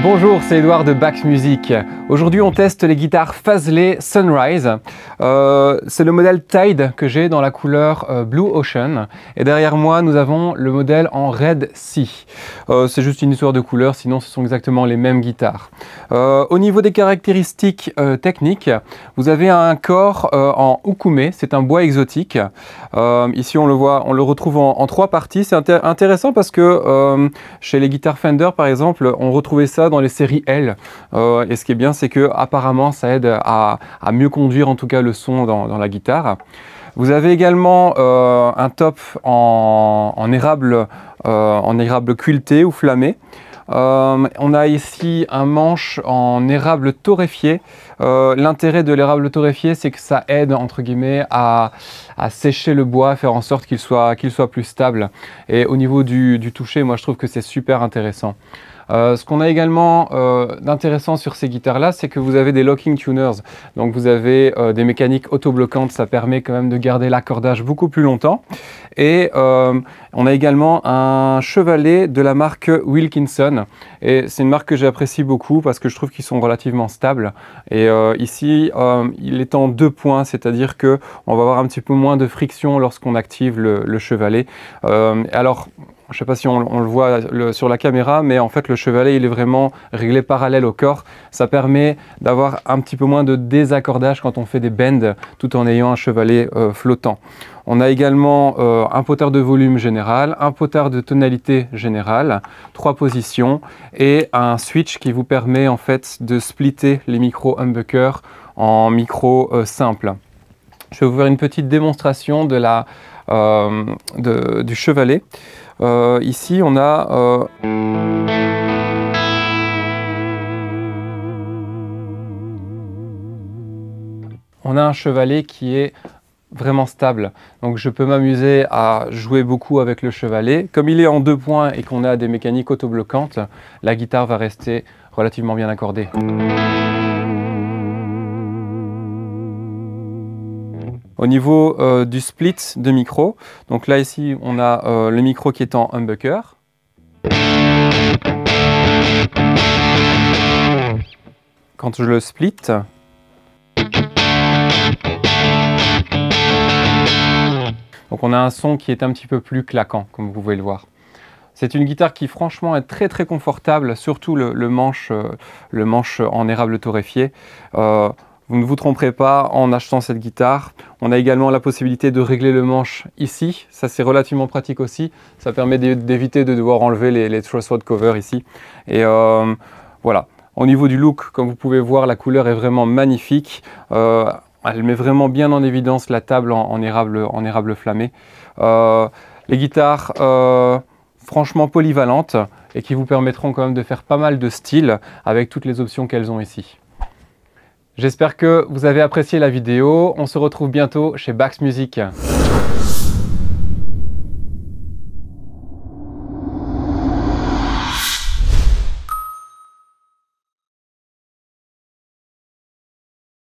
Bonjour, c'est Edouard de Bax Music. Aujourd'hui, on teste les guitares Fazeley Sunrise. C'est le modèle Tide que j'ai dans la couleur Blue Ocean. Et derrière moi, nous avons le modèle en Red Sea. C'est juste une histoire de couleur, sinon ce sont exactement les mêmes guitares. Au niveau des caractéristiques techniques, vous avez un corps en ukume, c'est un bois exotique. Ici, on le voit, on le retrouve en trois parties. C'est intéressant parce que chez les guitares Fender, par exemple, on retrouvait ça dans les séries L. Et ce qui est bien, c'est que apparemment, ça aide à mieux conduire en tout cas le son dans la guitare. Vous avez également un top en érable quilté ou flammé. On a ici un manche en érable torréfié. L'intérêt de l'érable torréfié, c'est que ça aide entre guillemets à sécher le bois, faire en sorte qu'il soit plus stable. Et au niveau du toucher, moi je trouve que c'est super intéressant. Ce qu'on a également d'intéressant sur ces guitares-là, c'est que vous avez des locking tuners. Donc vous avez des mécaniques autobloquantes, ça permet quand même de garder l'accordage beaucoup plus longtemps. Et on a également un chevalet de la marque Wilkinson. Et c'est une marque que j'apprécie beaucoup parce que je trouve qu'ils sont relativement stables. Et ici, il est en 2 points, c'est-à-dire qu'on va avoir un petit peu moins de friction lorsqu'on active le chevalet. Alors, je ne sais pas si on le voit sur la caméra, mais en fait le chevalet il est vraiment réglé parallèle au corps. Ça permet d'avoir un petit peu moins de désaccordage quand on fait des bends tout en ayant un chevalet flottant. On a également un potard de volume général, un potard de tonalité générale, 3 positions et un switch qui vous permet en fait de splitter les micros humbucker en micros simples. Je vais vous faire une petite démonstration de du chevalet. Ici, on a un chevalet qui est vraiment stable. Donc je peux m'amuser à jouer beaucoup avec le chevalet. Comme il est en 2 points et qu'on a des mécaniques autobloquantes, la guitare va rester relativement bien accordée. Au niveau du split de micro, donc là ici on a le micro qui est en humbucker. Quand je le split, donc on a un son qui est un petit peu plus claquant, comme vous pouvez le voir. C'est une guitare qui franchement est très très confortable, surtout le manche en érable torréfié. Vous ne vous tromperez pas en achetant cette guitare. On a également la possibilité de régler le manche ici. Ça, c'est relativement pratique aussi. Ça permet d'éviter de devoir enlever les truss-rod covers ici. Et voilà. Au niveau du look, comme vous pouvez voir, la couleur est vraiment magnifique. Elle met vraiment bien en évidence la table en érable flammé. Les guitares, franchement polyvalentes et qui vous permettront quand même de faire pas mal de styles avec toutes les options qu'elles ont ici. J'espère que vous avez apprécié la vidéo. On se retrouve bientôt chez Bax Music.